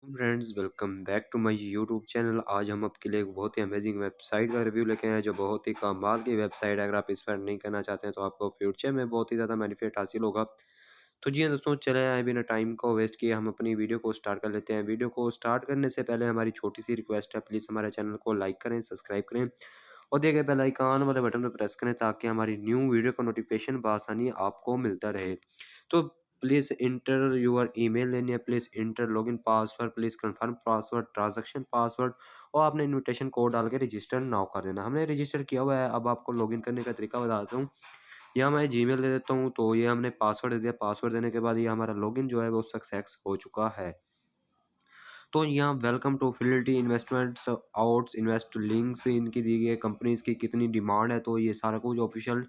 Friends, welcome back to my YouTube channel. आज हम आपके लिए एक बहुत ही अमेजिंग वेबसाइट का रिव्यू लेके आए हैं जो बहुत ही कमाल की वेबसाइट है। अगर आप इस पर अर्निंग करना चाहते हैं तो आपको फ्यूचर में बहुत ही ज़्यादा बेनिफिट हासिल होगा। तो जी हाँ दोस्तों, चले आए बिना टाइम को वेस्ट किए हम अपनी वीडियो को स्टार्ट कर लेते हैं। वीडियो को स्टार्ट करने से पहले हमारी छोटी सी रिक्वेस्ट है, प्लीज़ हमारे चैनल को लाइक करें, सब्सक्राइब करें और दिए गए बेल आइकन वाले बटन पर प्रेस करें ताकि हमारी न्यू वीडियो का नोटिफिकेशन बआसानी आपको मिलता रहे। तो please enter your email in या please enter login password, please confirm password, transaction password और आपने इनविटेशन कोड डाल के रजिस्टर नाउ कर देना। हमने रजिस्टर किया हुआ है। अब आपको लॉगिन करने का तरीका बताता हूँ। यहाँ मैं जीमेल दे देता हूँ, तो ये हमने पासवर्ड दे दिया। पासवर्ड देने के बाद ये हमारा लॉगिन जो है वो सक्सेस हो चुका है। तो यहाँ welcome to fidelity investments outs invest links इनकी दी गई है, कंपनीज की कितनी डिमांड है, तो ये सारा कुछ ऑफिशियल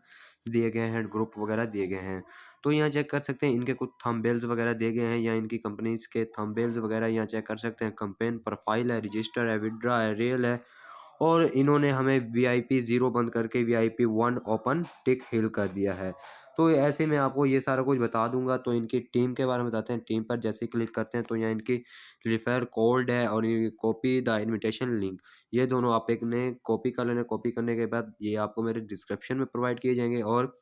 दिए गए हैं, ग्रुप वगैरह दिए गए हैं। तो यहाँ चेक कर सकते हैं, इनके कुछ थंबनेल्स वगैरह दिए गए हैं या इनकी कंपनीज के थंबनेल्स वगैरह यहाँ चेक कर सकते हैं। कंपेन प्रोफाइल है, रजिस्टर है, विड्रा है, रेल है और इन्होंने हमें VIP 0 बंद करके VIP 1 ओपन टिक हिल कर दिया है। तो ऐसे में आपको ये सारा कुछ बता दूंगा। तो इनकी टीम के बारे में बताते हैं। टीम पर जैसे ही क्लिक करते हैं तो यहाँ इनकी रेफर कोड है और ये कॉपी द इनविटेशन लिंक, ये दोनों आप एक ने कॉपी कर लेना। कॉपी करने के बाद ये आपको मेरे डिस्क्रिप्शन में प्रोवाइड किए जाएंगे। और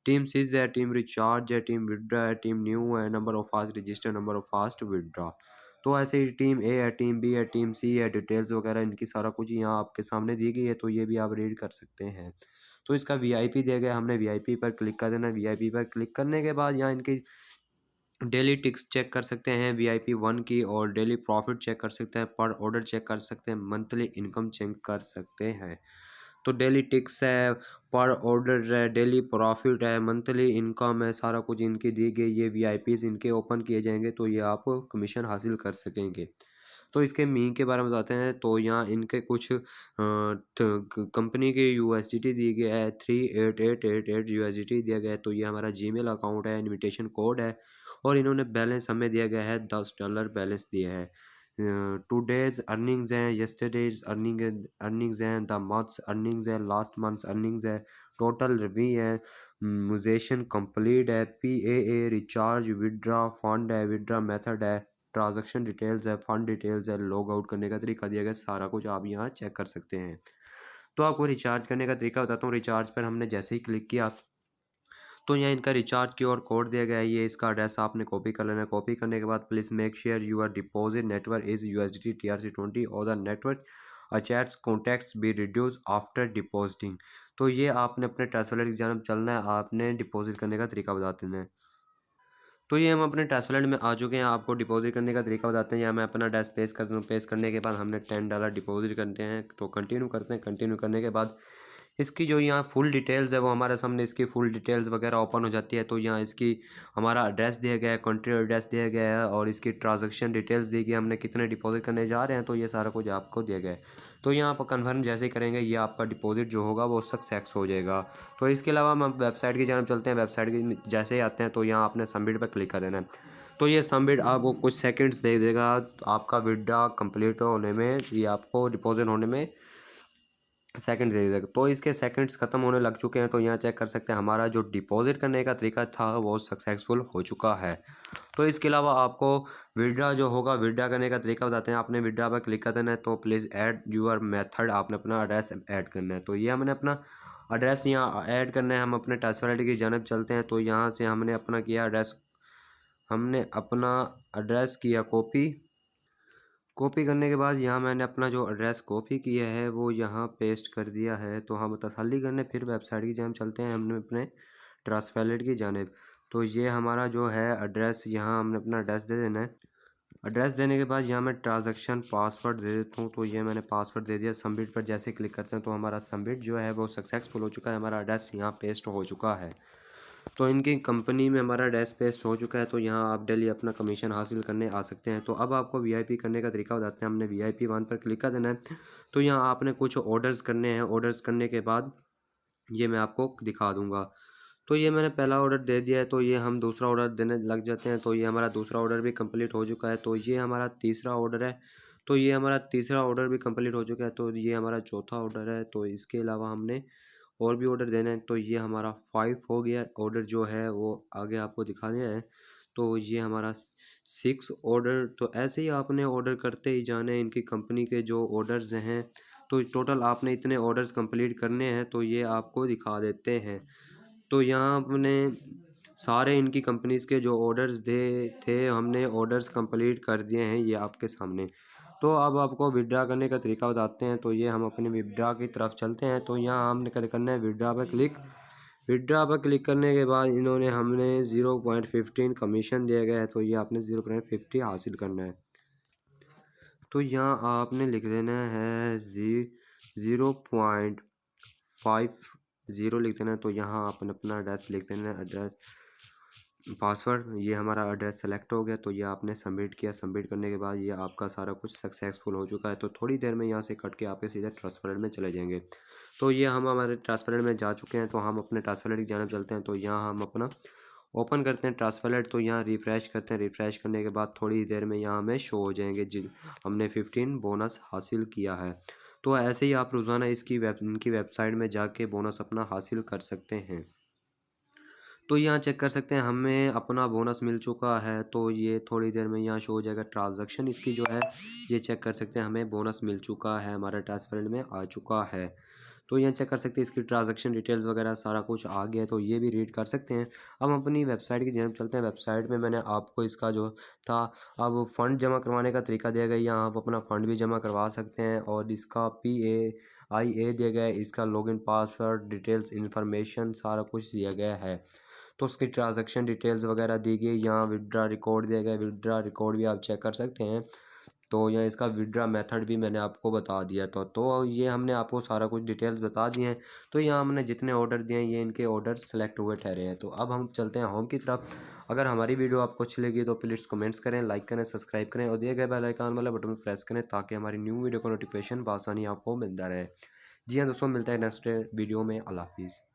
टीम सीज है, टीम रिचार्ज है, टीम विड्रा है, टीम न्यू है, number of fast register, number of fast withdraw. तो ऐसे ही टीम ए है, टीम बी है, टीम सी है, डिटेल्स वगैरह इनकी सारा कुछ यहाँ आपके सामने दी गई है, तो ये भी आप रीड कर सकते हैं। तो इसका VIP दिया गया, हमने VIP पर क्लिक कर देना। VIP पर क्लिक करने के बाद यहाँ इनकी डेली टिक्स चेक कर सकते हैं VIP 1 की, और डेली प्रॉफिट चेक कर सकते हैं, पर ऑर्डर चेक कर सकते हैं, मंथली इनकम चेक कर सकते हैं। तो डेली टिक्स है, पर ऑर्डर है, डेली प्रॉफिट है, मंथली इनकम है, सारा कुछ इनकी दी गई। ये VIPs इनके ओपन किए जाएंगे तो ये आप कमीशन हासिल कर सकेंगे। तो इसके मीन के बारे में बताते हैं। तो यहाँ इनके कुछ कंपनी के USDT दिए गए है, 38888 USDT दिया गया है। तो ये हमारा जीमेल अकाउंट है, इनविटेशन कोड है और इन्होंने बैलेंस हमें दिया गया है, $10 बैलेंस दिया है। टुडेज अर्निंग्स हैं, यस्टरडेज अर्निंग्स हैं, द मंथ्स अर्निंग्स है, लास्ट मंथ्स अर्निंग्स है, टोटल रिव्यू है, म्यूजेशन कंप्लीट है, PAA रिचार्ज, विड्रा फंड है, विड्रा मेथड है, ट्रांजैक्शन डिटेल्स है, फंड डिटेल्स है, लॉग आउट करने का तरीका दिया गया, सारा कुछ आप यहाँ चेक कर सकते हैं। तो आपको रिचार्ज करने का तरीका बताता हूँ। रिचार्ज पर हमने जैसे ही क्लिक किया तो यहाँ इनका रिचार्ज की और कोड दिया गया है। ये इसका एड्रेस आपने कॉपी कर लेना है। कॉपी करने के बाद please make sure your deposit network is USDT TRC20 और the network chats contacts be reduce after depositing. तो ये आपने अपने ट्रस्ट वॉलेट की जानब चलना है, आपने डिपॉजिट करने का तरीका बता देना है। तो ये हम अपने ट्रस्ट वॉलेट में आ चुके हैं। आपको डिपॉजिट करने का तरीका बताते हैं। यहाँ मैं अपना एड्रेस पेस्ट कर दूँ। पेस्ट करने के बाद हमने $10 डिपॉजिट करते हैं। तो कंटिन्यू करते हैं। कंटिन्यू करने के बाद इसकी जो यहाँ फुल डिटेल्स है वो हमारे सामने इसकी फुल डिटेल्स वगैरह ओपन हो जाती है। तो यहाँ इसकी हमारा एड्रेस दिया गया है, कंट्री एड्रेस दिया गया है और इसकी ट्रांजैक्शन डिटेल्स दी गई है, हमने कितने डिपॉजिट करने जा रहे हैं, तो ये सारा कुछ आपको दिया गया है। तो यहाँ आप कन्फर्म जैसे ही करेंगे ये आपका डिपॉजिट जो होगा वो सक्सेस हो जाएगा। तो इसके अलावा हम वेबसाइट की जानब चलते हैं। वेबसाइट की जैसे ही आते हैं तो यहाँ आपने सबमिट पर क्लिक कर देना है। तो ये सबमिट आपको कुछ सेकंड्स दे देगा। आपका विड्रा कंप्लीट होने में, ये आपको डिपॉजिट होने में सेकंड दे देगा। तो इसके सेकंड्स खत्म होने लग चुके हैं। तो यहाँ चेक कर सकते हैं हमारा जो डिपॉजिट करने का तरीका था वो सक्सेसफुल हो चुका है। तो इसके अलावा आपको विड्रा जो होगा, विड्रा करने का तरीका बताते हैं। आपने विड्रा पर क्लिक कर देना है। तो प्लीज़ ऐड यूर मेथड, आपने अपना एड्रेस ऐड करना है। तो ये हमने अपना एड्रेस यहाँ ऐड करना है। हम अपने ट्रस्ट वॉलेट की जानब चलते हैं। तो यहाँ से हमने अपना किया एड्रेस, हमने अपना एड्रेस किया कॉपी। कॉपी करने के बाद यहाँ मैंने अपना जो एड्रेस कॉपी किया है वो यहाँ पेस्ट कर दिया है। तो हम तसल्ली करने फिर वेबसाइट की जानिब चलते हैं, हमने अपने ट्रस्ट वॉलेट की जानिब। तो ये हमारा जो है एड्रेस, यहाँ हमने अपना एड्रेस दे देना है। एड्रेस देने के बाद यहाँ मैं ट्रांजैक्शन पासवर्ड दे देता हूँ। तो ये मैंने पासवर्ड दे दिया। सबमिट पर जैसे क्लिक करते हैं तो हमारा सबमिट जो है वो सक्सेसफुल हो चुका है, हमारा एड्रेस यहाँ पेस्ट हो चुका है। तो इनकी कंपनी में हमारा डैश पेस्ट हो चुका है। तो यहाँ आप डेली अपना कमीशन हासिल करने आ सकते हैं। तो अब आपको VIP करने का तरीका बताते हैं। हमने VIP 1 पर क्लिक कर देना है। तो यहाँ आपने कुछ ऑर्डर्स करने हैं। ऑर्डर्स करने के बाद ये मैं आपको दिखा दूँगा। तो ये मैंने पहला ऑर्डर दे दिया है। तो ये हम दूसरा ऑर्डर देने लग जाते हैं। तो ये हमारा दूसरा ऑर्डर भी कंप्लीट हो चुका है। तो ये हमारा तीसरा ऑर्डर है। तो ये हमारा तीसरा ऑर्डर भी कंप्लीट हो चुका है। तो ये हमारा चौथा ऑर्डर है। तो इसके अलावा हमने और भी ऑर्डर देना है। तो ये हमारा 5 हो गया ऑर्डर जो है वो आगे आपको दिखा दिया है। तो ये हमारा 6 ऑर्डर। तो ऐसे ही आपने ऑर्डर करते ही जाने हैं इनकी कंपनी के जो ऑर्डर्स हैं। तो टोटल आपने इतने ऑर्डर्स कंप्लीट करने हैं, तो ये आपको दिखा देते हैं। तो यहाँ आपने सारे इनकी कंपनीज़ के जो ऑर्डर्स दे थे, हमने ऑर्डर्स कंप्लीट कर दिए हैं, ये आपके सामने। तो अब आपको विथड्रा करने का तरीका बताते हैं। तो ये हम अपने विथड्रा की तरफ चलते हैं। तो यहाँ हमने क्या करना है, विथड्रा पर क्लिक। विथड्रा पर क्लिक करने के बाद इन्होंने हमें 0.15 कमीशन दिया गया है, तो ये आपने 0.50 हासिल करना है। तो यहाँ आपने लिख देना है 0.50 लिख देना है। तो यहाँ आपने अपना एड्रेस लिख देना है, एड्रेस पासवर्ड, ये हमारा एड्रेस सेलेक्ट हो गया। तो ये आपने सबमिट किया। सबमिट करने के बाद ये आपका सारा कुछ सक्सेसफुल हो चुका है। तो थोड़ी देर में यहाँ से कट के आपके सीधे ट्रांसफर में चले जाएंगे। तो ये हम हमारे ट्रांसफर में जा चुके हैं। तो हम अपने ट्रांसफर की जानब चलते हैं। तो यहाँ हम अपना ओपन करते हैं ट्रांसफर। तो यहाँ रिफ़्रेश करते हैं। रिफ़्रेश करने के बाद थोड़ी देर में यहाँ हमें शो हो जाएंगे जी, हमने 15 बोनस हासिल किया है। तो ऐसे ही आप रोज़ाना इनकी वेबसाइट में जाके बोनस अपना हासिल कर सकते हैं। तो यहाँ चेक कर सकते हैं हमें अपना बोनस मिल चुका है। तो ये थोड़ी देर में यहाँ शो हो जाएगा। ट्रांजैक्शन इसकी जो है ये चेक कर सकते हैं, हमें बोनस मिल चुका है, हमारा ट्रांसफर में आ चुका है। तो यहाँ चेक कर सकते हैं इसकी ट्रांजैक्शन डिटेल्स वगैरह सारा कुछ आ गया है। तो ये भी रीड कर सकते हैं। अब हम अपनी वेबसाइट की जानब चलते हैं। वेबसाइट में मैंने आपको इसका जो था, अब फ़ंड जमा करवाने का तरीका दिया गया है। यहाँ आप अपना फ़ंड भी जमा करवा सकते हैं। और इसका PAIA दिया गया है, इसका लॉगिन पासवर्ड डिटेल्स इन्फॉर्मेशन सारा कुछ दिया गया है। तो उसकी ट्रांजैक्शन डिटेल्स वगैरह दी गई। यहाँ विड्रा रिकॉर्ड दिया गया, विड्रा रिकॉर्ड भी आप चेक कर सकते हैं। तो यहाँ इसका विड्रा मेथड भी मैंने आपको बता दिया था। तो ये हमने आपको सारा कुछ डिटेल्स बता दिए हैं। तो यहाँ हमने जितने ऑर्डर दिए हैं ये इनके ऑर्डर सेलेक्ट हुए ठहरे हैं। तो अब हम चलते हैं होम की तरफ। अगर हमारी वीडियो आपको अच्छी लगी तो प्लीज़ कमेंट्स करें, लाइक करें, सब्सक्राइब करें और दिए गए बेल आइकन वाला बटन प्रेस करें ताकि हमारी न्यू वीडियो का नोटिफिकेशन बआसानी आपको मिलता रहे। जी हाँ दोस्तों, मिलता है नेक्स्ट वीडियो में। अल्लाह हाफिज़।